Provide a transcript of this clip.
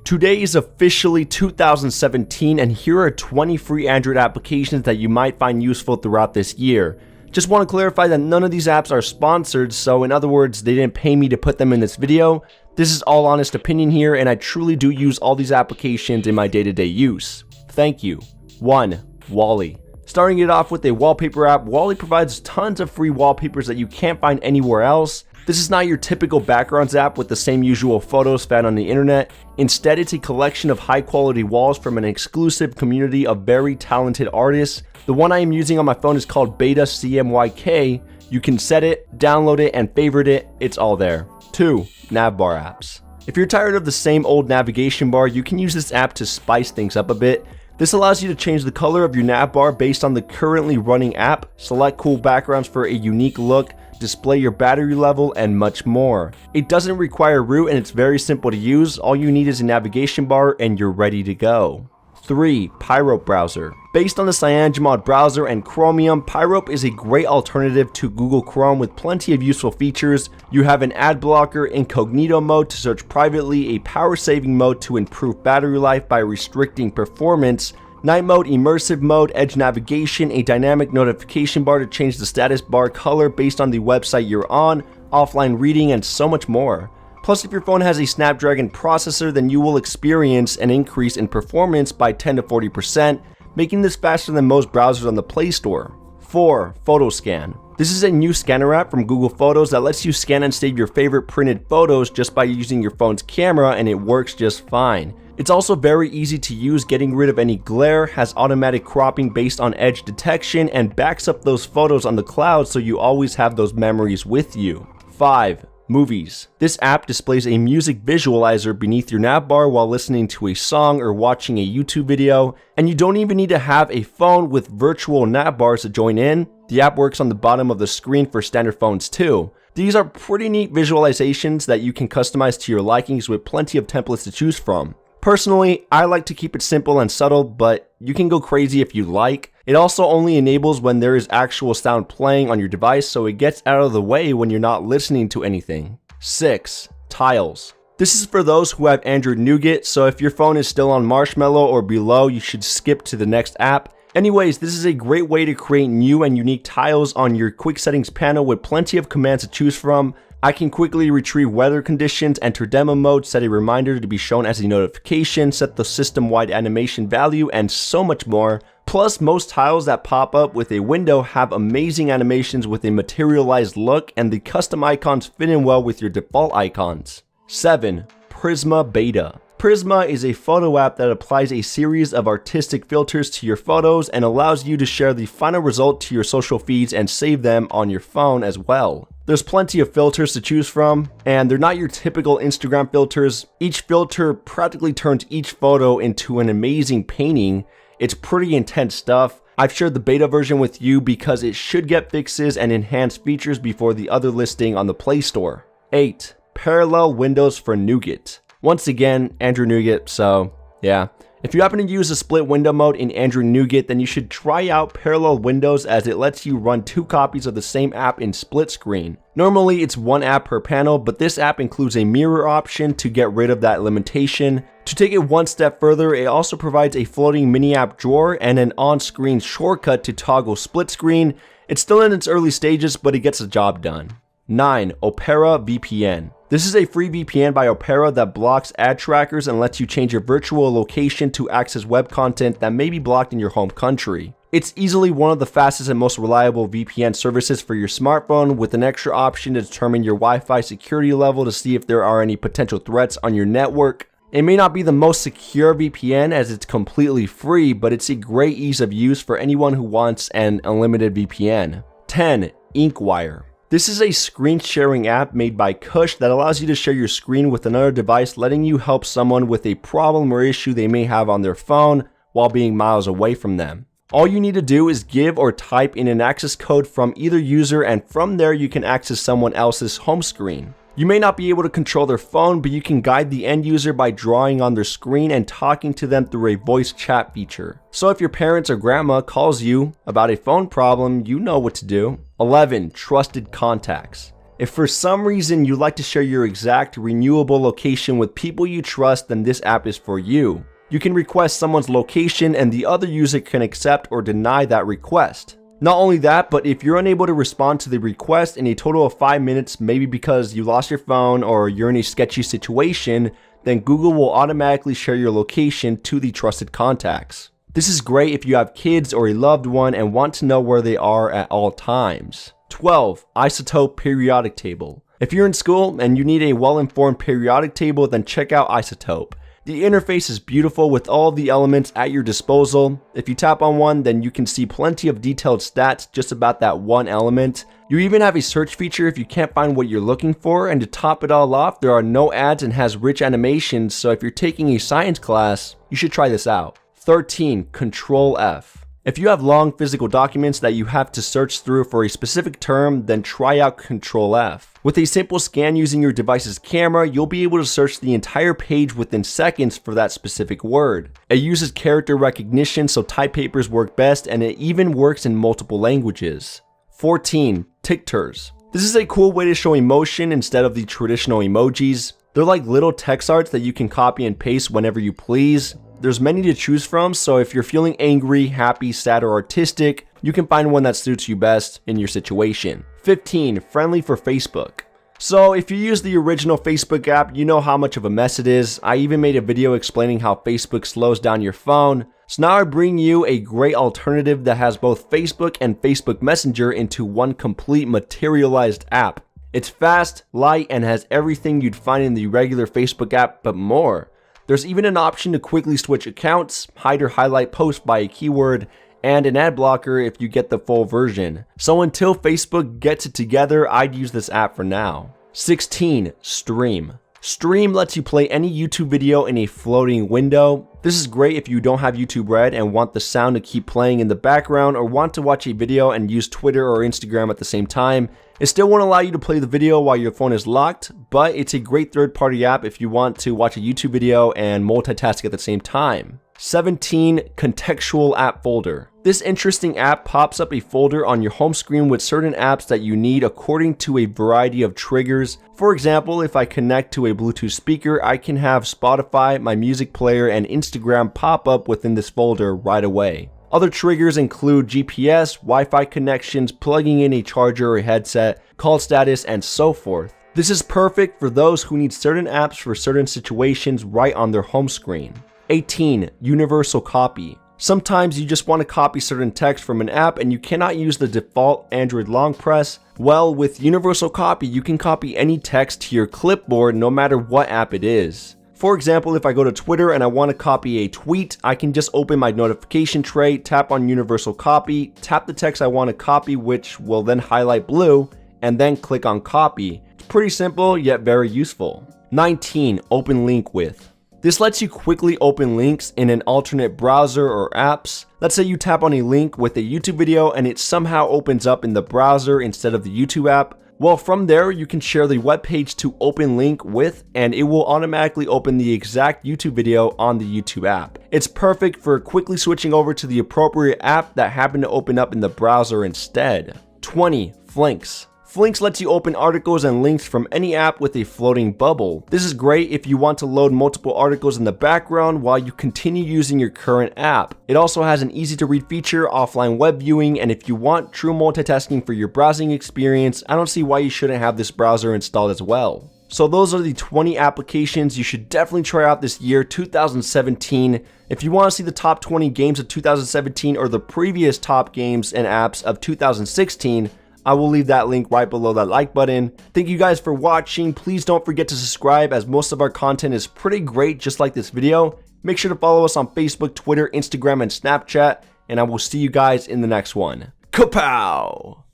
Today is officially 2017 and here are 20 free Android applications that you might find useful throughout this year. Just want to clarify that none of these apps are sponsored, so in other words, they didn't pay me to put them in this video. This is all honest opinion here and I truly do use all these applications in my day-to-day use. Thank you. 1. Wally. Starting it off with a wallpaper app, Wally provides tons of free wallpapers that you can't find anywhere else. This is not your typical backgrounds app with the same usual photos found on the internet. Instead, it's a collection of high quality walls from an exclusive community of very talented artists. The one I am using on my phone is called Beta CMYK. You can set it, download it, and favorite it. It's all there. 2. Navbar apps. If you're tired of the same old navigation bar, you can use this app to spice things up a bit. This allows you to change the color of your navbar based on the currently running app, select cool backgrounds for a unique look, display your battery level, and much more. It doesn't require root and it's very simple to use. All you need is a navigation bar and you're ready to go. 3. Pyrope browser. Based on the CyanogenMod browser and Chromium, Pyrope is a great alternative to Google Chrome with plenty of useful features. You have an ad blocker, incognito mode to search privately, a power saving mode to improve battery life by restricting performance, night mode, immersive mode, edge navigation, a dynamic notification bar to change the status bar color based on the website you're on, offline reading, and so much more. Plus, if your phone has a Snapdragon processor, then you will experience an increase in performance by 10 to 40%, making this faster than most browsers on the Play Store. 4. Photoscan. This is a new scanner app from Google Photos that lets you scan and save your favorite printed photos just by using your phone's camera, and it works just fine. It's also very easy to use, getting rid of any glare, has automatic cropping based on edge detection, and backs up those photos on the cloud so you always have those memories with you. 5. Movies. This app displays a music visualizer beneath your navbar while listening to a song or watching a YouTube video, and you don't even need to have a phone with virtual navbars to join in. The app works on the bottom of the screen for standard phones too. These are pretty neat visualizations that you can customize to your likings with plenty of templates to choose from. Personally, I like to keep it simple and subtle, but you can go crazy if you like. It also only enables when there is actual sound playing on your device, so it gets out of the way when you're not listening to anything. 6. Tiles. This is for those who have Android Nougat, so if your phone is still on Marshmallow or below, you should skip to the next app. Anyways, this is a great way to create new and unique tiles on your quick settings panel with plenty of commands to choose from. I can quickly retrieve weather conditions, enter demo mode, set a reminder to be shown as a notification, set the system-wide animation value, and so much more. Plus, most tiles that pop up with a window have amazing animations with a materialized look, and the custom icons fit in well with your default icons. 7. Prisma Beta. Prisma is a photo app that applies a series of artistic filters to your photos and allows you to share the final result to your social feeds and save them on your phone as well. There's plenty of filters to choose from, and they're not your typical Instagram filters. Each filter practically turns each photo into an amazing painting. It's pretty intense stuff. I've shared the beta version with you because it should get fixes and enhanced features before the other listing on the Play Store. 8. Parallel windows for Nougat. Once again, Android Nougat, so yeah. If you happen to use a split window mode in Android Nougat, then you should try out Parallel Windows as it lets you run 2 copies of the same app in split screen. Normally it's 1 app per panel, but this app includes a mirror option to get rid of that limitation. To take it one step further, it also provides a floating mini app drawer and an on-screen shortcut to toggle split screen. It's still in its early stages, but it gets the job done. 9. Opera VPN. This is a free VPN by Opera that blocks ad trackers and lets you change your virtual location to access web content that may be blocked in your home country. It's easily one of the fastest and most reliable VPN services for your smartphone, with an extra option to determine your Wi-Fi security level to see if there are any potential threats on your network. It may not be the most secure VPN as it's completely free, but it's a great ease of use for anyone who wants an unlimited VPN. 10. Inkwire. This is a screen sharing app made by Kush that allows you to share your screen with another device, letting you help someone with a problem or issue they may have on their phone while being miles away from them. All you need to do is give or type in an access code from either user, and from there you can access someone else's home screen. You may not be able to control their phone, but you can guide the end user by drawing on their screen and talking to them through a voice chat feature. So if your parents or grandma calls you about a phone problem, you know what to do. 11. Trusted contacts. If for some reason you like to share your exact renewable location with people you trust, then this app is for you. You can request someone's location and the other user can accept or deny that request. Not only that, but if you're unable to respond to the request in a total of 5 minutes, maybe because you lost your phone or you're in a sketchy situation, then Google will automatically share your location to the trusted contacts. This is great if you have kids or a loved one and want to know where they are at all times. 12. Isotope periodic table. If you're in school and you need a well-informed periodic table, then check out Isotope. The interface is beautiful with all the elements at your disposal. If you tap on one, then you can see plenty of detailed stats just about that one element. You even have a search feature if you can't find what you're looking for, and to top it all off, there are no ads and has rich animations, so if you're taking a science class, you should try this out. 13. Control F. If you have long physical documents that you have to search through for a specific term, then try out Control F. With a simple scan using your device's camera, you'll be able to search the entire page within seconds for that specific word. It uses character recognition, so type papers work best, and it even works in multiple languages. 14. Tictors. This is a cool way to show emotion instead of the traditional emojis. They're like little text arts that you can copy and paste whenever you please. There's many to choose from, so if you're feeling angry, happy, sad, or artistic, you can find one that suits you best in your situation. 15. Friendly for Facebook. So if you use the original Facebook app, you know how much of a mess it is. I even made a video explaining how Facebook slows down your phone. So now I bring you a great alternative that has both Facebook and Facebook Messenger into one complete materialized app. It's fast, light, and has everything you'd find in the regular Facebook app, but more. There's even an option to quickly switch accounts, hide or highlight posts by a keyword, and an ad blocker if you get the full version. So until Facebook gets it together, I'd use this app for now. 16. Stream. Stream lets you play any YouTube video in a floating window. This is great if you don't have YouTube Red and want the sound to keep playing in the background, or want to watch a video and use Twitter or Instagram at the same time. It still won't allow you to play the video while your phone is locked, but it's a great third-party app if you want to watch a YouTube video and multitask at the same time. 17. Contextual app folder. This interesting app pops up a folder on your home screen with certain apps that you need according to a variety of triggers. For example, if I connect to a Bluetooth speaker, I can have Spotify, my music player, and Instagram pop up within this folder right away. Other triggers include GPS, Wi-Fi connections, plugging in a charger or headset, call status, and so forth. This is perfect for those who need certain apps for certain situations right on their home screen. 18. Universal copy. Sometimes you just want to copy certain text from an app and you cannot use the default Android long press. Well, with Universal Copy, you can copy any text to your clipboard no matter what app it is. For example, if I go to Twitter and I want to copy a tweet, I can just open my notification tray, tap on Universal Copy, tap the text I want to copy, which will then highlight blue, and then click on copy. It's pretty simple, yet very useful. 19. Open link with. This lets you quickly open links in an alternate browser or apps. Let's say you tap on a link with a YouTube video and it somehow opens up in the browser instead of the YouTube app. Well, from there, you can share the web page to open link with, and it will automatically open the exact YouTube video on the YouTube app. It's perfect for quickly switching over to the appropriate app that happened to open up in the browser instead. 20. Flinks. Flinks lets you open articles and links from any app with a floating bubble. This is great if you want to load multiple articles in the background while you continue using your current app. It also has an easy to read feature, offline web viewing, and if you want true multitasking for your browsing experience, I don't see why you shouldn't have this browser installed as well. So those are the 20 applications you should definitely try out this year, 2017. If you want to see the top 20 games of 2017 or the previous top games and apps of 2016, I will leave that link right below that like button. Thank you guys for watching. Please don't forget to subscribe, as most of our content is pretty great just like this video. Make sure to follow us on Facebook, Twitter, Instagram, and Snapchat, and I will see you guys in the next one. Kapow!